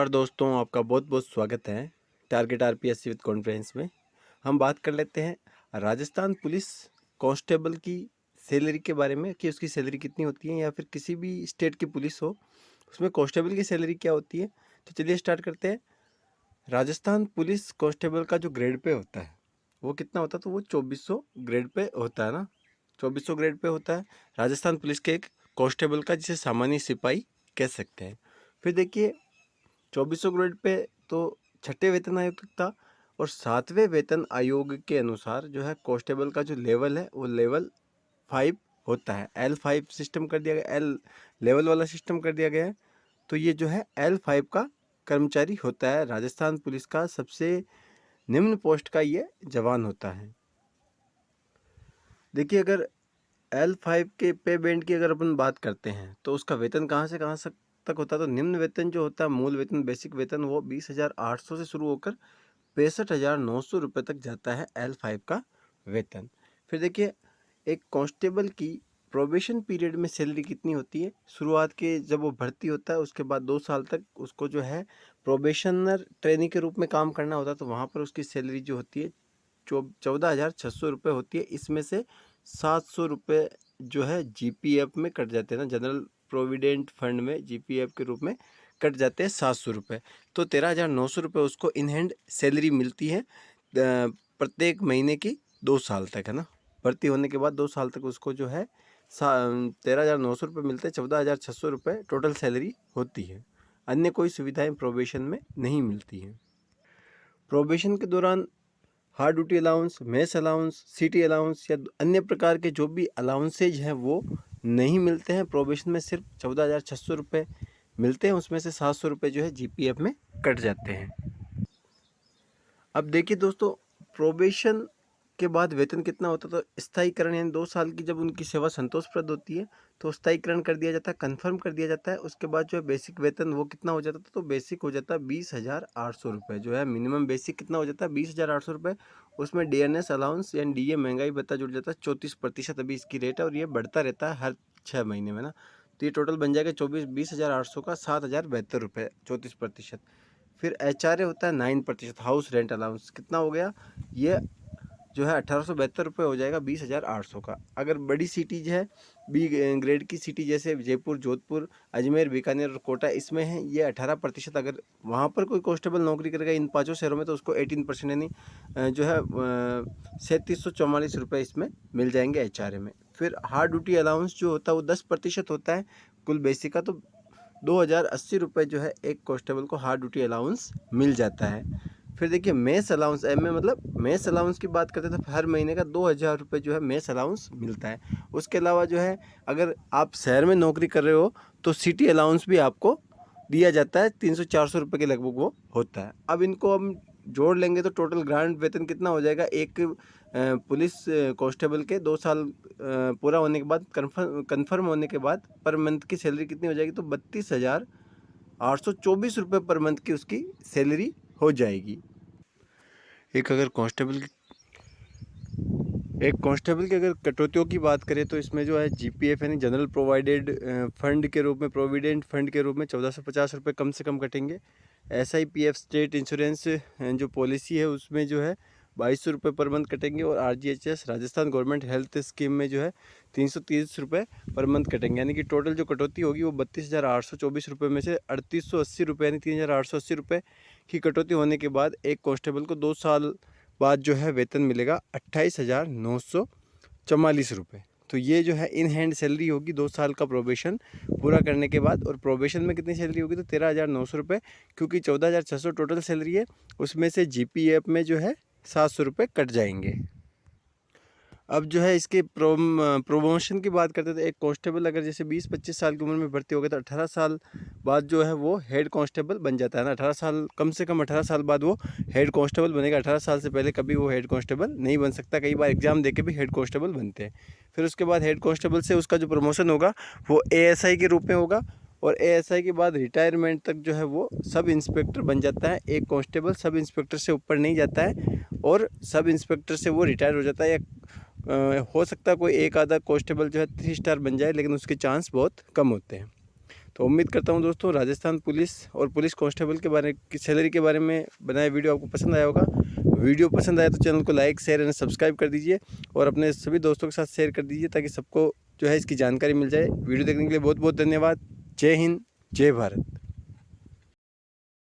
नमस्कार दोस्तों, आपका बहुत बहुत स्वागत है टारगेट आरपीएससी विद कॉन्फ्रेंस में। हम बात कर लेते हैं राजस्थान पुलिस कांस्टेबल की सैलरी के बारे में कि उसकी सैलरी कितनी होती है, या फिर किसी भी स्टेट की पुलिस हो उसमें कांस्टेबल की सैलरी क्या होती है। तो चलिए स्टार्ट करते हैं। राजस्थान पुलिस कांस्टेबल का जो ग्रेड पे होता है वो कितना होता है, तो वो 2400 ग्रेड पे होता है ना। 2400 ग्रेड पे होता है राजस्थान पुलिस के एक कांस्टेबल का, जिसे सामान्य सिपाही कह सकते हैं। फिर देखिए 2400 ग्रेड पे तो छठे वेतन आयोग तक था, और सातवें वेतन आयोग के अनुसार जो है कांस्टेबल का जो लेवल है वो लेवल 5 होता है। L5 सिस्टम कर दिया गया, L लेवल वाला सिस्टम कर दिया गया है। तो ये जो है L5 का कर्मचारी होता है। राजस्थान पुलिस का सबसे निम्न पोस्ट का ये जवान होता है। देखिए अगर L5 के पे बैंड की अगर अपन बात करते हैं तो उसका वेतन कहाँ से कहाँ तक होता है। तो निम्न वेतन जो होता है, मूल वेतन बेसिक वेतन, वो 20,800 से शुरू होकर 65,900 रुपये तक जाता है L5 का वेतन। फिर देखिए एक कांस्टेबल की प्रोबेशन पीरियड में सैलरी कितनी होती है। शुरुआत के जब वो भर्ती होता है उसके बाद 2 साल तक उसको जो है प्रोबेशनर ट्रेनिंग के रूप में काम करना होता है। तो वहाँ पर उसकी सैलरी जो होती है 14,600 रुपये होती है। इसमें से 700 रुपये जो है जीपीएफ में कट जाते हैं ना, जनरल प्रोविडेंट फंड में जीपीएफ के रूप में कट जाते हैं 700 रुपये। तो 13,900 रुपये उसको इन हैंड सैलरी मिलती है प्रत्येक महीने की 2 साल तक, है ना। भर्ती होने के बाद 2 साल तक उसको जो है 13,900 रुपये मिलते हैं। 14,600 रुपये टोटल सैलरी होती है। अन्य कोई सुविधाएं प्रोबेशन में नहीं मिलती हैं। प्रोबेशन के दौरान hard duty allowance, mess allowance, city allowance या अन्य प्रकार के जो भी अलाउंसेज हैं वो नहीं मिलते हैं। प्रोबेशन में सिर्फ 14,600 रुपये मिलते हैं, उसमें से 700 रुपये जो है जीपीएफ में कट जाते हैं। अब देखिए दोस्तों, प्रोबेशन के बाद वेतन कितना होता है। तो स्थायीकरण यानी 2 साल की जब उनकी सेवा संतोषप्रद होती है तो स्थायीकरण कर दिया जाता है, कंफर्म कर दिया जाता है। उसके बाद जो है बेसिक वेतन वो कितना हो जाता था, तो बेसिक हो जाता है 20,800 रुपये जो है। मिनिमम बेसिक कितना हो जाता है 20,800 रुपये। उसमें डीएनएस अलाउंस यानी डीए महंगाई भत्ता जुड़ जाता है 34%। अभी इसकी रेट है और ये बढ़ता रहता है हर 6 महीने में ना। तो ये टोटल बन जाएगा 20,800 का 7,072 रुपये 34%। फिर एचआरए होता है 9%। हाउस रेंट अलाउंस कितना हो गया, ये जो है 1,872 रुपये हो जाएगा 20,800 का। अगर बड़ी सिटीज है, बी ग्रेड की सिटी जैसे जयपुर, जोधपुर, अजमेर, बीकानेर और कोटा, इसमें है ये 18%। अगर वहाँ पर कोई कांस्टेबल नौकरी करेगा इन 5 शहरों में तो उसको 18% यानी जो है 3,744 रुपये इसमें मिल जाएंगे एचआरए में। फिर हार्ड ड्यूटी अलाउंस जो होता है वो 10% होता है कुल बेसिक का। तो 2,080 रुपये जो है एक कांस्टेबल को हार्ड ड्यूटी अलाउंस मिल जाता है। फिर देखिए मेस अलाउंस, एम में मतलब मेस अलाउंस की बात करते हैं तो हर महीने का 2,000 रुपये जो है मेस अलाउंस मिलता है। उसके अलावा जो है अगर आप शहर में नौकरी कर रहे हो तो सिटी अलाउंस भी आपको दिया जाता है, 300-400 रुपये के लगभग वो होता है। अब इनको हम जोड़ लेंगे तो टोटल ग्रांड वेतन कितना हो जाएगा एक पुलिस कांस्टेबल के 2 साल पूरा होने के बाद, कन्फर्म होने के बाद पर मंथ की सैलरी कितनी हो जाएगी, तो 32,824 रुपये पर मंथ की उसकी सैलरी हो जाएगी। एक कांस्टेबल की अगर कटौतियों की बात करें तो इसमें जो है जीपीएफ यानी जनरल प्रोवाइडेड फंड के रूप में, प्रोविडेंट फंड के रूप में 1,450 रुपये कम से कम कटेंगे। SIPF स्टेट इंश्योरेंस जो पॉलिसी है उसमें जो है 2,200 रुपये पर मंथ कटेंगे। और RGHS Rajasthan government health scheme में जो है 330 रुपये पर मंथ कटेंगे। यानी कि टोटल जो कटौती होगी वो 32,824 रुपये में से 3,880 रुपये यानी 3,880 रुपये की कटौती होने के बाद एक कांस्टेबल को 2 साल बाद जो है वेतन मिलेगा 28,944 रुपये। तो ये जो है इन हैंड सैलरी होगी 2 साल का प्रोबेशन पूरा करने के बाद। और प्रोबेशन में कितनी सैलरी होगी, तो 13,900 रुपये, क्योंकि 14,600 टोटल सैलरी है, उसमें से जीपीएफ में जो है 700 रुपये कट जाएंगे। अब जो है इसके प्रोमोशन की बात करते हैं तो एक कांस्टेबल अगर जैसे 20-25 साल की उम्र में भर्ती हो गया तो 18 साल बाद जो है वो हेड कांस्टेबल बन जाता है ना। 18 साल, कम से कम 18 साल बाद वो हेड कांस्टेबल बनेगा। 18 साल से पहले कभी वो हेड कांस्टेबल नहीं बन सकता। कई बार एग्जाम दे के भी हेड कांस्टेबल बनते हैं। फिर उसके बाद हेड कांस्टेबल से उसका जो प्रमोशन होगा वो ASI के रूप में होगा। और ASI के बाद रिटायरमेंट तक जो है वो सब इंस्पेक्टर बन जाता है। एक कांस्टेबल सब इंस्पेक्टर से ऊपर नहीं जाता है, और सब इंस्पेक्टर से वो रिटायर हो जाता है। या हो सकता है कोई एक आधा कांस्टेबल जो है 3 स्टार बन जाए, लेकिन उसके चांस बहुत कम होते हैं। तो तो उम्मीद करता हूँ दोस्तों राजस्थान पुलिस और पुलिस कांस्टेबल के बारे की सैलरी के बारे में बनाया वीडियो आपको पसंद आया होगा। वीडियो पसंद आया तो चैनल को लाइक, शेयर एंड सब्सक्राइब कर दीजिए और अपने सभी दोस्तों के साथ शेयर कर दीजिए ताकि सबको जो है इसकी जानकारी मिल जाए। वीडियो देखने के लिए बहुत बहुत धन्यवाद। जय हिंद, जय भारत।